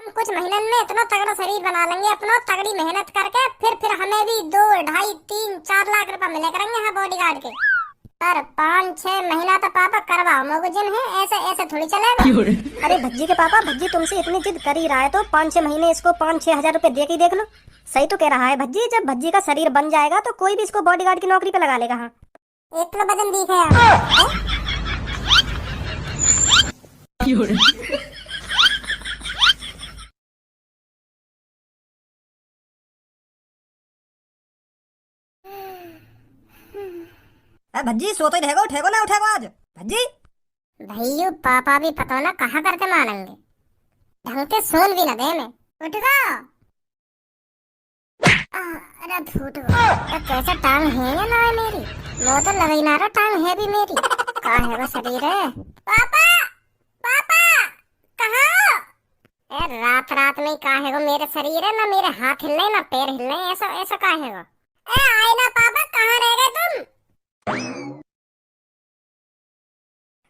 कुछ महीनों में इतना तगड़ा शरीर बना लेंगे अपना, तगड़ी मेहनत करके, फिर हमें भी 2, 2.5, 3, 4 लाख रुपए मिले करेंगे हाँ बॉडीगार्ड के। पर 5-6 महीना तो पापा करवाओ मगो जिम है, ऐसे ऐसे थोड़ी चलेगा। अरे भज्जी के पापा, भज्जी तुमसे इतनी जिद कर ही रहा है तो 5-6 महीने इसको 5-6 हज़ार रुपए दे के ही देख लो। सही तो कह रहा है भज्जी, जब भज्जी का शरीर बन जाएगा तो कोई भी इसको बॉडीगार्ड की नौकरी पे लगा लेगा। हाँ 1 किलो वजन दिखे आप। भज्जी सोते ही रहेगा, उठेगो ना उठेगो आज भज्जी? भैया पापा भी पता ना कहाँ करके मानेंगे, ढंग के सोन भी ना दे में। उठ गया। अरे फूट गया। तो कैसे टांग है या ना है मेरी, वो तो लग ही ना रहा टांग है भी मेरी। कहाँ है वो शरीर है? पापा पापा कहाँ हो? ए रात रात में कहाँ है वो मेरे शरीर है, ना मेरे हाथ हिलने ना पैर हिलने, ऐसा ऐसा कहाँ है वो? ए आए ना पापा, कहाँ रह गए तुम?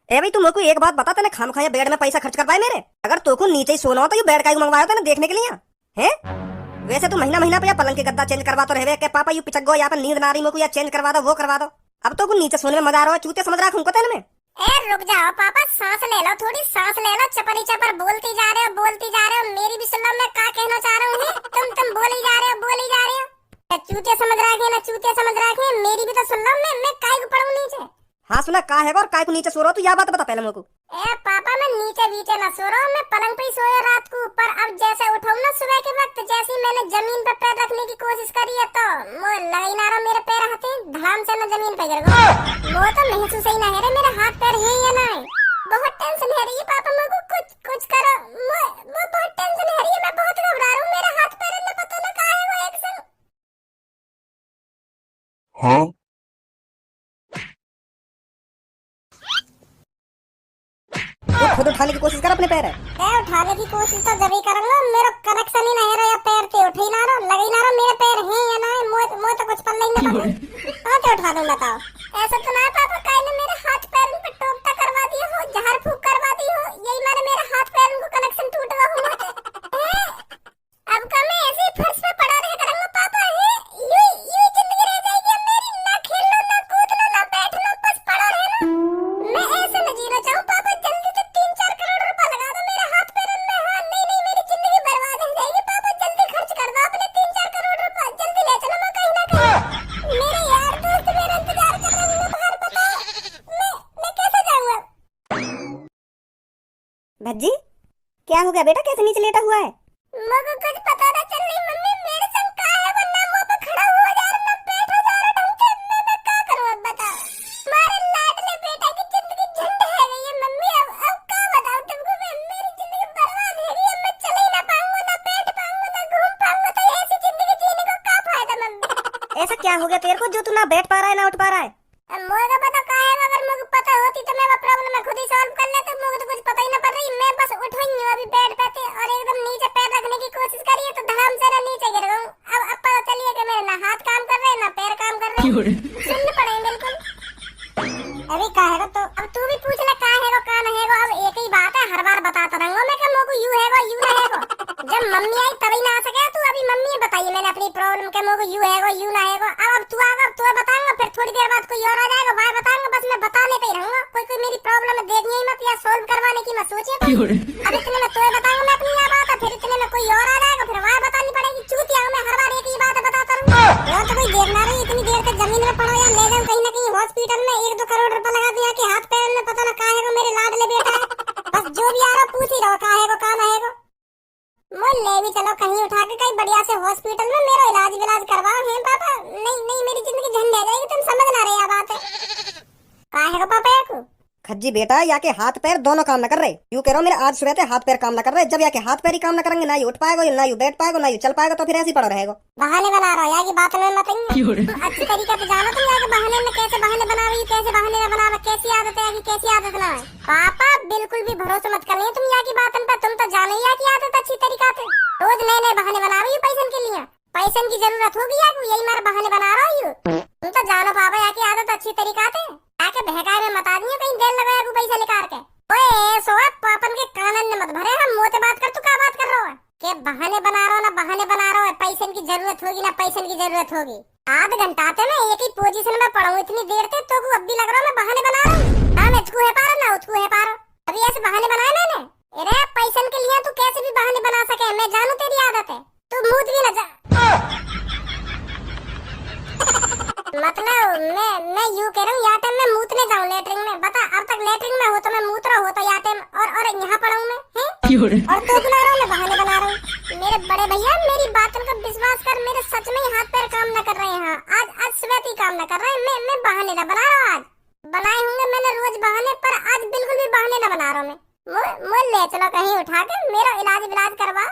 ए भाई, तुम मेरे को एक बात बता, तने खाम खाया बेड में पैसा खर्च करवाए मेरे? अगर तो को नीचे ही सोना हो तो ये बेड का मंगवाया तने देखने के लिए हैं? वैसे तू महीना महीना पे या पलंग के गद्दा चेंज करवा तो रहे के पापा, यू पिचक गो यहाँ पे नींद ना आ रही मेरे को, या चेंज करवा दो वो करवा दो। अब तो को नीचे सोने में मजा आ रहा है, चूते समझ रहा हूँ तेन में। ए रुक जाओ पापा, सांस ले लो, थोड़ी सांस ले लो। चपरी चपर बोलती जा रहे हो, मेरी भी सुन लो मैं क्या कहना चाह रहा हूँ। तुम बोली जा रहे हो। चूते समझ रखे ना, चूते समझ रखे, मेरी भी तो सुन लो। मैं काय को पढ़ूं नीचे? हाँ सुना का है और काय को नीचे सो रहा हो, तू यह बात बता पहले मेरे को। ए पापा मैं नीचे बीचे ना सो रहा हूँ, मैं पलंग पे ही सोया रात को ऊपर। अब जैसे उठाऊं ना सुबह के वक्त, जैसे ही मैंने जमीन पे पैर रखने की कोशिश करी है तो वो लगी ना रहा, मेरे पैर हाथे धड़ाम से ना जमीन पे गिर गए। वो तो महसूस ही ना है रे मेरे हाथ पैर है या ना है। बहुत टेंशन है रही है पापा, मेरे को कुछ कुछ करो। वो बहुत टेंशन है रही है, मैं बहुत घबरा रहा हूँ। मेरे हाथ पैर में पता ना कहाँ है वो एक्शन। हाँ तू खुद उठाने की कोशिश कर अपने पैर है। उठाने की कोशिश तो जब ही करूंगा, मेरा कनेक्शन ही नहीं रहा, या पैर पे उठ ही ना रहा, लग ही ना रहा मेरे पैर हैं या ना है। मुझे तो कुछ पल्ले ही नहीं पड़ा। कहाँ से उठा दूं बताओ? ऐसा तो ना है पापा काहे ने मेरे हाथ पैर पे टोकता करवा दिया हो, झाड़ फूक करवा दी हो, यही मारे मेरे हाथ पैर को कनेक्शन टूट गया हो। अब का मैं ऐसे ही फर्श पे पड़ा रह करूंगा पापा। यू जिंदगी रह जाएगी अब मेरी, ना खेलना ना कूदना ना बैठना, बस पड़ा रहना। मैं ऐसे न जीना चाहूं पापा, जल्दी से 3-4 करोड़ रुपए लगा दो मेरे हाथ पैर में। हाँ नहीं मेरी जिंदगी बर्बाद हो जाएगी पापा, जल्दी खर्च कर दो अपने 3-4 करोड़ रुपए, जल्दी ले चलो मैं कहीं ना कहीं। मेरे यार दोस्त मेरा इंतजार कर रहे हैं बाहर, बताओ मैं कैसे जाऊंगा? भज्जी क्या हो गया बेटा, कैसे नीचे लेटा हुआ है? मुझे कुछ पता ना चल रही मम्मी, मेरे संग का है वो, ना मुंह पे खड़ा हुआ जा रहा, ना बैठा जा रहा ढंग से। मैं क्या करूं अब बताओ? हमारे लाडले बेटा की जिंदगी झंड है गई है मम्मी। अब क्या बताऊं तुमको मैं, मेरी जिंदगी बर्बाद है गई। अब मैं चल ही ना पाऊंगा, ना बैठ पाऊंगा, ना घूम पाऊंगा, तो ऐसी जिंदगी जीने को क्या फायदा मम्मी? ऐसा क्या हो गया तेरे को जो तू ना बैठ पा रहा है ना उठ पा रहा है? अब मुझे पता क्या है, अगर मुझे पता होती तो मैं वो प्रॉब्लम मैं खुद ही सॉल्व कर लेता। मुझे तो कुछ पता ही ना पड़ रही, मैं बस उठ रही हूं अभी बेड पे से, और एकदम नीचे पैर रखने की कोशिश करी है तो धड़ाम से ना नीचे गिर गई। अब पता चलिए कि मेरे ना हाथ काम कर रहे हैं ना पैर काम कर रहे हैं, सुनने पड़े बिल्कुल। अभी का है तो अब तू भी पूछ ले का है वो का नहीं है वो। अब एक ही बात है, हर बार बताता रहूंगा मैं कि मोको यू है वो यू ना है वो। जब मम्मी आई तभी ना आ सके तू, अभी मम्मी बताइए मैंने अपनी प्रॉब्लम के मोको यू है वो यू ना है वो। अब तू आगा, तू बताऊंगा, फिर थोड़ी देर बाद कोई और आ जाएगा वह बताऊंगा, बस मैं बताने पे ही रहूंगा। कोई मेरी प्रॉब्लम देखनी ही मत या सोल्व करवाने की मत सोचिए। अब इतने में तो बताऊंगा मैं अपनी यह बात, फिर इतने में कोई और आ जाएगा, फिर वह बतानी पड़ेगी। चूतिया मैं हर बार एक ही बात बताता रहूंगा। यार तो कोई देर ना रही, इतनी देर तक जमीन में पड़ो या ले जाऊं कहीं ना कहीं हॉस्पिटल में, 1-2 करोड़ रुपए लगा दिया कि हाथ पैर में पता ना का है वो मेरे लाडले बेटा है। बस जो भी आ रहा पूछ ही रहो का है वो का ना है वो। मोल ले भी चलो कहीं उठा के कहीं बढ़िया से हॉस्पिटल में मेरा इलाज करवाओ हैं पापा। नहीं मेरी जिंदगी झंड है जाएगी, तुम समझ ना रहे बात है का है वो पापा को। खज्जी बेटा या के हाथ पैर दोनों काम न कर रहे, यूं कह रहा हूं मेरे आज सुबह से हाथ पैर काम न कर रहे। जब या के हाथ पैर ही काम न करेंगे, ना ही उठ पाएगा, ना ही बैठ पाएगा, ना ही चल पाएगा, तो फिर ऐसे ही पड़ा रहेगा। बहाने बना रहा हो या की बात में मत आइए। अच्छी तरीके से जानो तुम या के बहाने में कैसे बहाने बना रही, कैसे बहाने में बना रही, कैसी आदत है कि कैसी आदत ना है। पापा बिल्कुल भी भरोसा मत करिए तुम या की बातन पे, तुम तो जानो या की आदत अच्छी तरीका से रोज नए बहाने बना रही हो पैसन के लिए। पैसन की जरूरत होगी या यही मारे बहाने बना रहा हूँ। तुम तो जानो पापा या की आदत अच्छी तरीका से आके बहकाए में मत आदमी कहीं देर लगाया को पैसा निकाल के। ओए सो पापन के कानन में मत भरे, हम मुंह से बात कर, तू क्या बात कर रहा है? बहाने बना रहा हो ना बहाने बना रहा हो, पैसे की जरूरत होगी ना पैसे की जरूरत होगी। आध घंटा ते मैं एक ही पोजीशन में पड़ा हूँ इतनी देर से, तो अब भी लग रहा है मैं बहाने बना रहा हूँ। ना मैं उसको है पारो ना उसको है पारो, अभी ऐसे बहाने बनाए मैंने। अरे पैसे के लिए तू कैसे भी बहाने बना सके, मैं जानू तेरी आदत है। तू मूत भी ना जा, मतलब मैं यूं कह रहा हूँ, यहाँ टाइम मैं मूतने जाऊँ लेटरिन में, बता अब तक लेटरिन में हो तो मैं मूत रहा होता यहाँ टाइम, और यहाँ पड़ा हूँ मैं, हैं? और तो बुला रहा हूँ मैं बहाने बना रहा हूँ। मेरे बड़े भैया मेरी बातों का विश्वास कर, मेरे सच में ही हाथ पैर काम न कर रहे हैं। आज स्वेत ही काम न कर रहे हैं, मैं बहाने न बना रहा हूँ। आज बनाए होंगे मैंने रोज बहाने, पर आज बिल्कुल भी बहाने न बना रहा हूँ मैं। मुझे ले चलो कहीं उठा के मेरा इलाज करवा।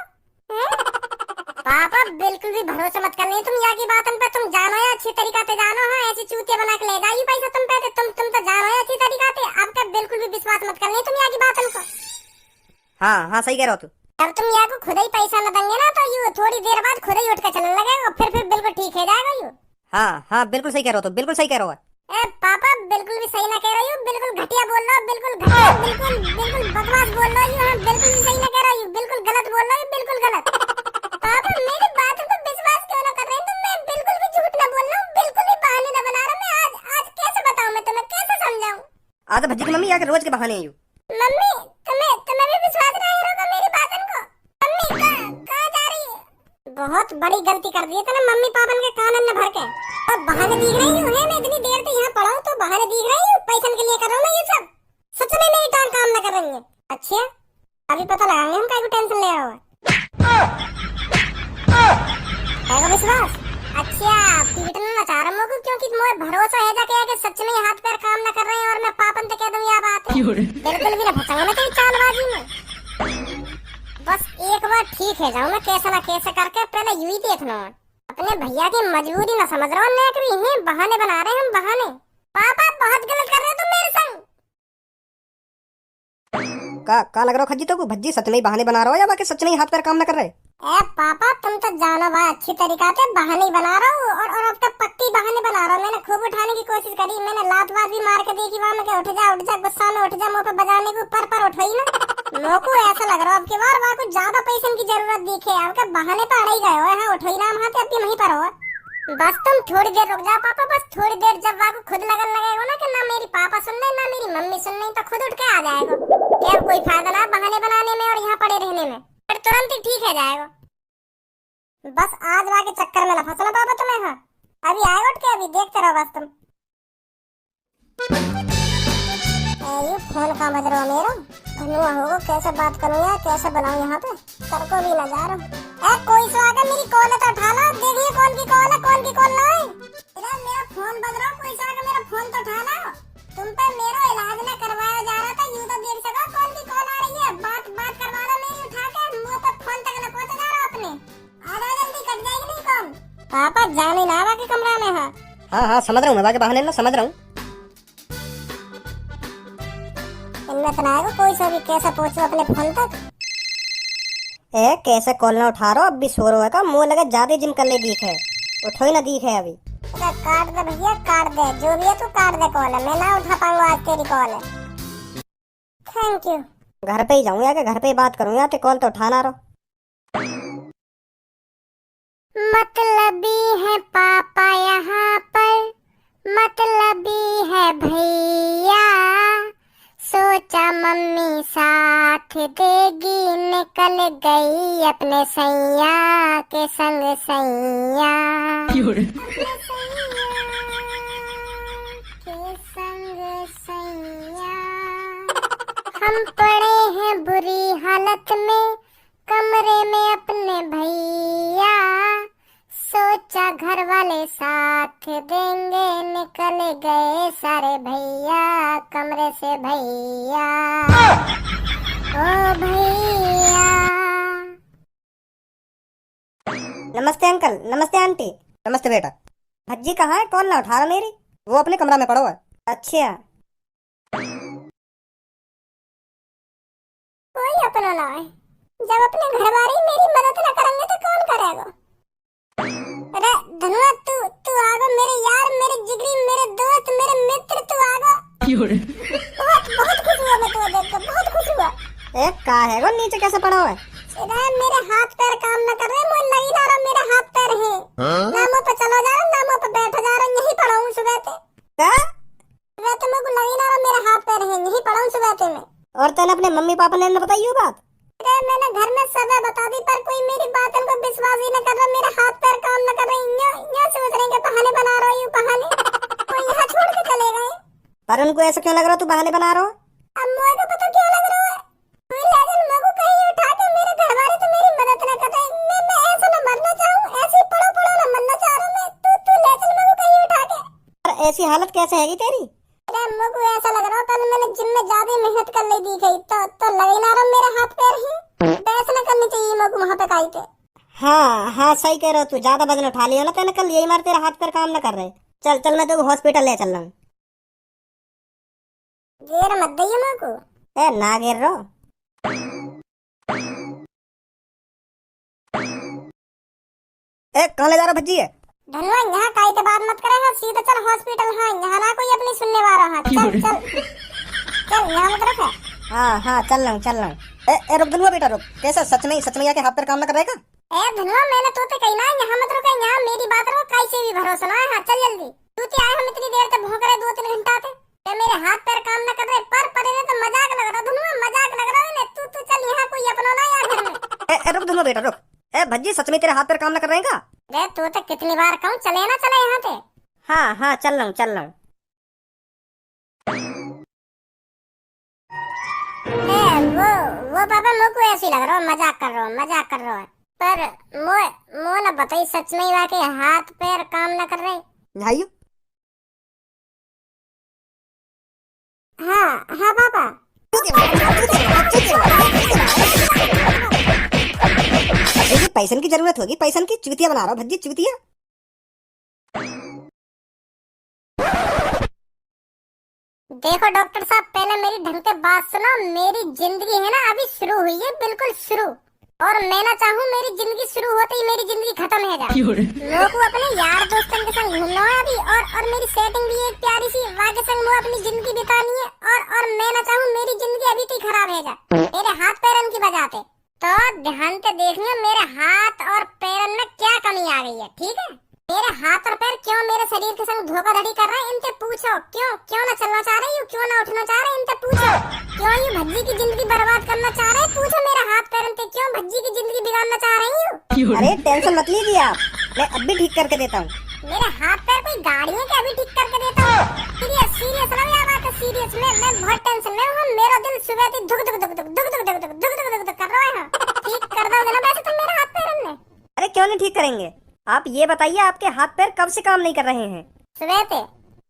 पापा बिल्कुल भी भरोसा मत करनी तुम यहाँ की बातों पे, तुम जानो या अच्छी तरीका से जानो। हाँ ऐसी चूतिया बना के ले जाइए पैसा तुम पे, तुम तो जानो या अच्छी तरीका से। आपका बिल्कुल भी विश्वास मत करनी तुम यहाँ की बातों को। हाँ हाँ सही कह रहा हो तू। जब तुम यहाँ को खुद ही पैसा न देंगे ना, तो यू थोड़ी देर बाद खुद ही उठ के चलने लगेगा, फिर बिल्कुल ठीक हो जाएगा यू। हाँ हाँ बिल्कुल सही कह रहा हो तू, बिल्कुल सही कह रहा हो। पापा बिल्कुल भी सही ना कह रही हूँ, बिल्कुल घटिया बोल रहा हूँ, बिल्कुल घटिया, बिल्कुल बकवास बोल रहा हूँ। हाँ बिल्कुल भी सही ना कह रही हूँ, बिल्कुल गलत बोल रहा हूँ, बिल्कुल गलत। पापा मेरी बातों को विश्वास क्यों ना कर रहे हैं तुम? मैं बिल्कुल भी झूठ ना बोल रहा हूँ, बिल्कुल भी बहाने ना बना रहा। मैं आज कैसे बताऊँ, मैं तुम्हें कैसे समझाऊँ? आज भज्जी की मम्मी आके रोज के बहाने हैं। मम्मी तुम्हें भी विश्वास नहीं होगा मेरी बातों को? मम्मी कहाँ जा रही है? बहुत बड़ी गलती कर दी है तूने मम्मी पापा के कान में भर के, और बहाने दिख रही हूँ। मैं इतनी देर से यहाँ पड़ा हूँ तो बहाने दिख रही हूँ, पैसे के लिए कर रहा हूँ मैं ये सब। सच में मेरी टांग काम न कर रही है। अच्छा अभी पता लगाएंगे हम, काहे को टेंशन ले रहा है विश्वास? अच्छा पीटना ना चाह रहा हूँ क्योंकि मुझे भरोसा है जाके कि सच में हाथ पैर काम न कर रहे हैं, और मैं पापन से कह दूँ यह बात है। बिल्कुल भी ना फंसाऊंगा मैं तेरी चालबाजी में। बस एक बार ठीक है जाऊँ मैं कैसे ना कैसे करके, पहले यूं ही देखना। अपने भैया की मजबूरी ना समझ रहा हूँ, बहाने बना रहे हैं हम बहाने। पापा बहुत गलत कर रहे हो तुम मेरे संग। का लग रहा हो खज्जी तो को भज्जी सच में ही बहाने बना रहा हो या बाकी सच में ही हाथ पैर काम न कर रहे? ए पापा तुम तो जानो भाई अच्छी तरीका से बहाने बना रहा हूँ, और अब तक पक्की बहाने बना रहा हूँ। मैंने खूब उठाने की कोशिश करी, मैंने लात वात भी मार के देखी वहाँ में, उठ जा गुस्सा में उठ जा, मुँह पे बजाने को पर उठाई ना। लोगों ऐसा लग रहा है अब की बार वहाँ कुछ ज्यादा पैसे की जरूरत दिखे, आपके बहाने पे अड़ ही गए हो। हाँ उठाई ना वहाँ पे, अब वहीं पर हो। बस तुम थोड़ी देर रुक जाओ पापा, बस थोड़ी देर। जब वहाँ को खुद लगन लगेगा ना कि ना मेरी पापा सुन रहे ना मेरी मम्मी सुन रही, तो खुद उठ के आ जाएगा। क्या कोई फायदा ना बहाने बनाने में और यहाँ पड़े रहने में, फिर तुरंत ही ठीक है जाएगा। बस आज वहाँ के चक्कर में ना फंसना पापा तुम्हें। हाँ अभी आएगा उठ के, अभी देखते रहो बस तुम। ये फोन कहाँ बज रहा मेरा? धनुआ होगा, कैसे बात करूँ यार, कैसे बनाऊँ यहाँ पे? सर को भी ना जा रहा। कोई सो आगे मेरी कॉल है तो उठा लो, देखिए कौन की कॉल है, कौन की कॉल ना है। मेरा फोन बज रहा, कोई सो आगे मेरा फोन तो उठा लो। तुम पे मेरा इलाज ना करवाया जा रहा था, यूं तो देख सको कौन की कॉल आ रही है। बात करवा लो मेरी उठा के, मुँह पे फोन तक न पहुँचा जा रहा अपने। आधा जल्दी कट जाएगी नहीं कॉल। पापा जाने ना बाकी कमरा में। हाँ समझ रहा हूँ मैं, बाकी बहाने ना समझ रहा हूँ। इनमें तो ना कोई सो भी कैसे पहुँचो अपने फोन तक। कैसे कॉल ना उठा रहा, अब भी सो रहा है का? मुँह लगे ज्यादा जिम कर ले दीख है, उठो ही ना दीख है अभी। काट दे भैया काट दे, जो भी है तू काट दे कॉल, मैं ना उठा पाऊंगा आज तेरी कॉल। Thank you. घर पे ही जाऊँ या घर पे ही बात करूँ या कॉल तो उठाना रहो। मतलबी है पापा यहाँ पर, मतलबी है भैया, सोचा मम्मी साथ देगी, निकल गई अपने सैया के संग सैया। हम पड़े हैं बुरी हालत में, कमरे में अपने भैया, सोचा घर वाले साथ देंगे, निकल गए सारे भैया कमरे से भैया। ओ भैया। नमस्ते अंकल, नमस्ते आंटी। नमस्ते बेटा। भज्जी कहाँ है? कॉल ना उठा रहा मेरी, वो अपने कमरा में पड़ा हुआ है। अच्छा कोई अपना ना है, जब अपने घर वाले मेरी मदद न करेंगे तो कौन करेगा? अरे धनुआ तू आगो मेरे यार, मेरे जिगरी, मेरे दोस्त, मेरे मित्र, तू आगो। बहुत खुश हुआ मैं तुम्हें देख कर, बहुत खुश हुआ। का है वो नीचे कैसे पड़ा हुआ है? सीधा मेरे हाथ पैर काम न कर रहे, मुझे लगी ना रहा मेरे हाथ पैर है। नामों पे चलो जा रहा, नामों पे बैठ जा रहा, यही पड़ा हूँ सुबह से। क्या? सुबह से मुझे लगी ना रहा मेरे हाथ पैर है, यही पड़ा हूँ सुबह से मैं। और तेने अपने मम्मी पापा ने बताई ये बात? अरे मैंने घर में सब बता दी, पर कोई मेरी बातों को विश्वास ही न कर रहा, मेरे हाथ पैर काम न कर रहे। यहाँ सोच रहे हैं कि बहाने बना रहा हूँ, बहाने कोई यहाँ छोड़ के चले गए। पर उनको ऐसा क्यों लग रहा तू बहाने बना रहा हो? अब मुझे तो पता क्यों लग रहा है, मुझे कहीं उठा के मेरे घर वाले तो मेरी मदद न कर रहे। मैं ऐसा न मरना चाहूँ, ऐसे ही पड़ो पड़ो न मरना चाह रहा मैं। तू ले चल मुझे कहीं उठा के। पर ऐसी हालत कैसे हैगी तेरी? अरे मुझे ऐसा लग रहा कल मैंने जिम में ज्यादा मेहनत कर ली दी गई, तो लगे ना रहा मेरे हाथ पैर हैं। ऐसा न करनी चाहिए मुझे वहाँ पे कहीं पे। हाँ हाँ सही कह रहा तू, ज्यादा वजन उठा लिया ना तेने कल, यही मार तेरे हाथ पैर काम न कर रहे। चल चल मैं तेरे हॉस्पिटल ले चल रहा हूँ। घेर मत दइए मुझे को। ए ना गिर रहा। ए कहाँ ले जा रहा भज्जी है? धनवा यहाँ काई के बात मत करे, हाँ सीधा चल हॉस्पिटल। हाँ यहाँ ना कोई अपनी सुनने वाला। हाँ चल चल चल यहाँ मत रख। हाँ चल रहा हूँ चल रहा हूँ। ए रुक धनुआ बेटा रुक, कैसा सच में आके हाथ पैर काम न कर रहेगा? ए धनवा मैंने तो कही ना यहाँ मत रुके, यहाँ मेरी बात रहो, कैसे भी भरोसा ना है। हाँ चल जल्दी, तू तो आए हम इतनी देर तक भौंक रहे 2-3 घंटा थे, मेरे हाथ पैर काम न कर रहे। पर इन्हें तो मजाक लग रहा धनवा, मजाक लग रहा है। तू चल यहाँ कोई अपना ना यार घर में। ए रुक धनुआ बेटा रुक। ए भज्जी सच में तेरे हाथ पैर काम न कर रहे हैं? रे तू तो कितनी बार कहूँ चले ना चले यहाँ पे। हाँ चल रहा हूँ चल रहा हूँ। वो पापा मुझको ऐसे लग रहा है मजाक कर रहा है। पर मो ना बताई सच में ही के हाथ पैर काम न कर रहे। भाइयों हाँ पापा। पैसन की जरूरत होगी, पैसन की चुतिया बना रहा हूँ भज्जी, चुतिया। देखो डॉक्टर साहब, पहले मेरी ढंग से बात सुनो। मेरी जिंदगी है ना अभी शुरू हुई है, बिल्कुल शुरू। और मैं ना चाहूँ मेरी जिंदगी शुरू होते ही मेरी जिंदगी खत्म हो जाए। लोगों को अपने यार दोस्तों के संग घूमना है अभी, और मेरी सेटिंग भी एक प्यारी सी वाके संग वो अपनी जिंदगी बितानी है। और मैं ना चाहूँ मेरी जिंदगी अभी तो खराब हो जाए मेरे हाथ पैरन की वजह से। तो ध्यान से देखिए मेरे हाथ और पैरन में क्या कमी आ गई है, ठीक है? मेरे हाथ और पैर क्यों मेरे शरीर के संग धोखाधड़ी कर रहे हैं, इनसे पूछो। क्यों ना चलना चाह रही हूँ, क्यों ना उठना चाह रहे, इनसे पूछो। क्यों ये भज्जी की जिंदगी बर्बाद करना चाह रहे हैं, पूछो मेरे हाथ पैर से। क्यों भज्जी की जिंदगी बिगाड़ना चाह रही हूँ? अरे टेंशन मत लीजिए आप, मैं अब भी ठीक करके देता हूँ। मेरे हाथ पैर कोई गाड़ी है क्या अभी ठीक करके देता हूँ? सीरियस ना यार बात है, सीरियस। मैं बहुत टेंशन में हूँ, मेरा दिल सुबह से धुक धुक धुक धुक धुक धुक धुक धुक धुक धुक धुक कर रहा है। ठीक कर दोगे ना वैसे तुम मेरे हाथ पैर में? अरे क्यों नहीं ठीक करेंगे। आप ये बताइए आपके हाथ पैर कब से काम नहीं कर रहे हैं? सुबह से।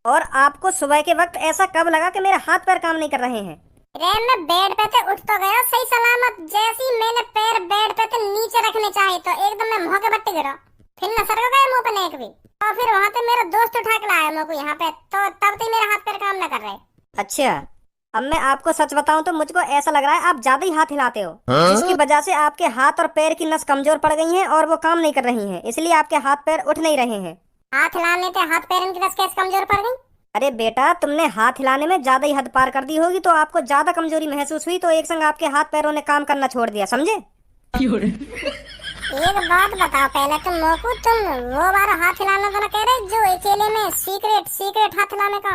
और आपको सुबह के वक्त ऐसा कब लगा कि मेरे हाथ पैर काम नहीं कर रहे हैं? रे मैं बेड पे से उठ तो गया सही सलामत, जैसे ही मैंने पैर बेड पे से नीचे रखने चाहे तो एकदम मैं मुंह के बट्टे गिरा, फिर न सर गए मुंह पे नेक भी। और फिर वहाँ पे मेरा दोस्त उठा के लाया मुझको यहाँ पे, तो तब तक मेरे हाथ पैर काम न कर रहे। अच्छा, अब मैं आपको सच बताऊं तो मुझको ऐसा लग रहा है आप ज्यादा ही हाथ हिलाते हो, जिसकी वजह से आपके हाथ और पैर की नस कमजोर पड़ गई हैं और वो काम नहीं कर रही हैं, इसलिए आपके हाथ पैर उठ नहीं रहे हैं। हाथ हिलाने से हाथ पैर की नस कैसे कमजोर पड़ गई? अरे बेटा, तुमने हाथ हिलाने में ज्यादा ही हद पार कर दी होगी, तो आपको ज्यादा कमजोरी महसूस हुई, तो एक संग आपके हाथ पैरों ने काम करना छोड़ दिया, समझे? एक बात बताओ पहले तुम मोकू, तुम वो बार हाथ हिलाना तो ना कह रहे जो अकेले में सीक्रेट हाथ हिलाने का?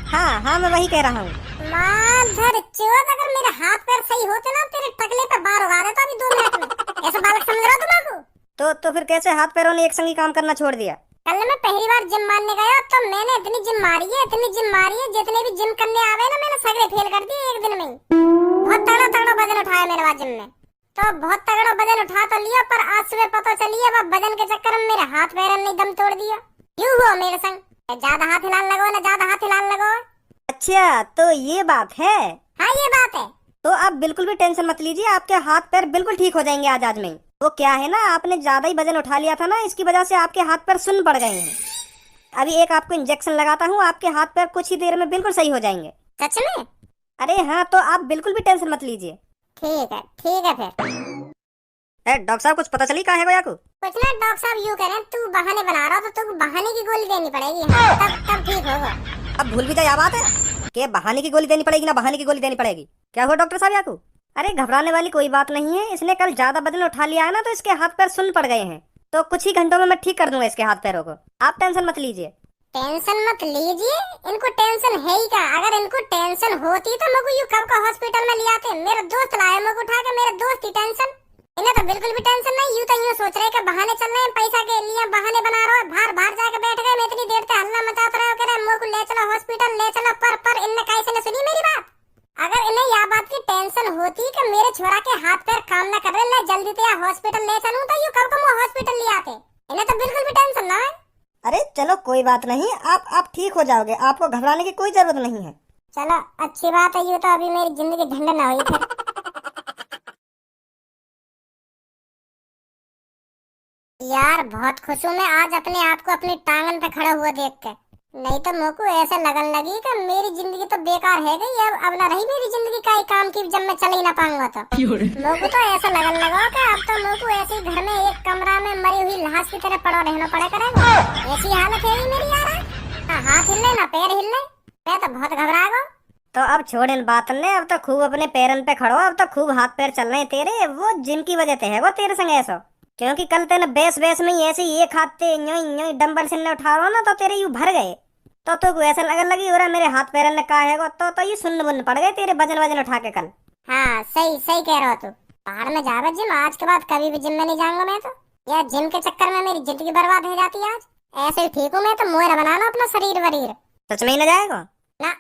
हाँ मैं वही कह रहा हूँ। माधर चोद, अगर मेरे हाथ पैर सही होते ना तेरे टकले पे बार उगा देता अभी 2 मिनट में। ऐसा बालक समझ रहा हो तुम मोकू? तो फिर कैसे हाथ पैरों ने एक संग ही काम करना छोड़ दिया? कल मैं पहली बार जिम मारने गया तो मैंने इतनी जिम मारी है, जितने भी जिम करने आवे ना मैंने सगळे फेल कर दिए एक दिन में ही। बहुत तगड़ा वजन उठाया मेरे बाद जिम में, तो बहुत तगड़ा वजन उठा तो लिया, पर आज सुबह पता चली है वजन के चक्कर में मेरे हाथ पैर ने दम तोड़ दिया। क्यों हुआ मेरे संग? ज्यादा हाथ हिलाने लगो। अच्छा, तो ये बात है? हाँ ये बात है। तो आप बिल्कुल भी टेंशन मत लीजिए, आपके हाथ पैर बिल्कुल ठीक हो जाएंगे आज में। वो क्या है ना, आपने ज्यादा ही वजन उठा लिया था ना, इसकी वजह से आपके हाथ पैर सुन्न पड़ गए हैं। अभी एक आपको इंजेक्शन लगाता हूँ, आपके हाथ पैर कुछ ही देर में बिल्कुल सही हो जाएंगे। सच में? अरे हाँ, तो आप बिल्कुल भी टेंशन मत लीजिए। ठीक है फिर। डॉक्टर साहब कुछ पता चली कहाँ है गोया को? कुछ ना डॉक्टर साहब यूँ कह रहे हैं तू बहाने बना रहा हो, तो तू बहाने की गोली देनी पड़ेगी। हाँ, तब ठीक होगा। अब भूल भी जाए बात है कि बहाने की गोली देनी पड़ेगी ना बहाने की गोली देनी पड़ेगी। क्या हुआ डॉक्टर साहब याकू? अरे घबराने वाली कोई बात नहीं है, इसने कल ज्यादा वजन उठा लिया है ना, तो इसके हाथ पैर सुन्न पड़ गए हैं। तो कुछ ही घंटों में मैं ठीक कर दूंगा इसके हाथ पैरों को, आप टेंशन मत लीजिए। टेंशन मत लीजिए, इनको टेंशन है ही क्या? अगर इनको टेंशन होती तो मेरे को यूं कब का हॉस्पिटल में ले आते। मेरा दोस्त लाया मेरे को उठा के, मेरा दोस्त ही टेंशन। इन्हें तो बिल्कुल भी टेंशन नहीं, यूं तो यूं सोच रहे कि बहाने चल रहे हैं, पैसा के लिए बहाने बना रहे हो। बाहर बाहर जाके बैठ गए, मैं इतनी देर से हल्ला मचाते रहे, कह रहे मेरे को ले चलो हॉस्पिटल, ले चलो। पर इनने कैसे न सुनी मेरी बात। अगर इन्हें यह बात की टेंशन होती कि मेरे छोरा के हाथ पैर काम न कर रहे, ले जल्दी से हॉस्पिटल ले चलूं, तो यूं कब को हॉस्पिटल ले आते। इन्हें तो बिल्कुल भी टेंशन ना है। अरे चलो कोई बात नहीं, आप ठीक हो जाओगे, आपको घबराने की कोई जरूरत नहीं है। चलो अच्छी बात है, यूं तो अभी मेरी जिंदगी झंड ना हुई फिर। यार बहुत खुश हूँ मैं आज अपने आप को अपनी टांगन पे खड़ा हुआ देख के। नहीं तो मेरे को ऐसा लगन लगी कि मेरी जिंदगी तो बेकार है गई। अब ना रही मेरी जिंदगी का ही काम की, जब मैं चल ही ना पाऊंगा तो। मेरे को तो ऐसा लगन लगा कि अब तो मेरे को ऐसे ही घर में एक कमरा में मरी हुई लाश की तरह पड़ा रहना पड़े करेगा। ऐसी हालत है मेरी यार, ना हाथ हिले ना पैर हिले, मैं तो बहुत घबरा गया। तो अब छोड़ इन बात ने, अब तो खूब अपने पैरन पे खड़ो, अब तो खूब हाथ पैर चल रहे हैं तेरे। वो जिम की वजह से है वो तेरे संग ऐसा, क्योंकि कल तेने बेस में ही ऐसे ही एक हाथ से यूं डंबल से उठा रहा ना, तो तेरे यूं भर गए। तो ऐसा लगन लगी और मेरे हाथ पैरन ने कहा है तो ये सुन्न बुन्न पड़ गए तेरे वजन उठा के कल। हाँ सही सही कह रहा हो तू। बाहर में जावे जिम, आज के बाद कभी भी जिम में नहीं जाऊंगा मैं तो। यार जिम के चक्कर में मेरी जिंदगी बर्बाद हो जाती है आज। ऐसे ही ठीक हूँ मैं तो, मोहरा बनाना अपना शरीर वरीर। सच में ही न जाएगा ना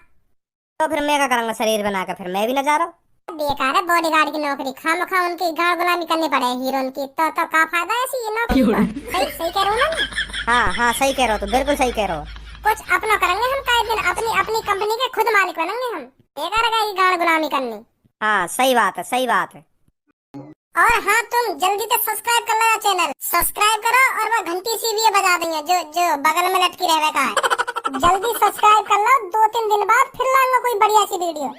तो फिर मैं क्या करूंगा शरीर बना कर, फिर मैं भी न जा रहा हूँ। बेकार है बॉडीगार्ड की नौकरी, खामखा उनकी गाड़ गुलामी करनी पड़े हीरोइन की, तो का फायदा है ऐसी ये नौकरी का। सही कह रहा हूँ ना? हाँ सही कह रहे हो, तो बिल्कुल सही कह रहे हो। कुछ अपना करेंगे हम, कई दिन अपनी कंपनी के खुद मालिक बनेंगे हम। बेकार है ये गाड़ गुलामी करनी। हाँ सही बात है, सही बात है। और हाँ तुम जल्दी से सब्सक्राइब कर लो चैनल, सब्सक्राइब करो और वो घंटी सी भी बजा देंगे जो बगल में लटकी रहने का है। जल्दी सब्सक्राइब कर लो, 2-3 दिन बाद फिर लाऊंगा कोई बढ़िया सी वीडियो।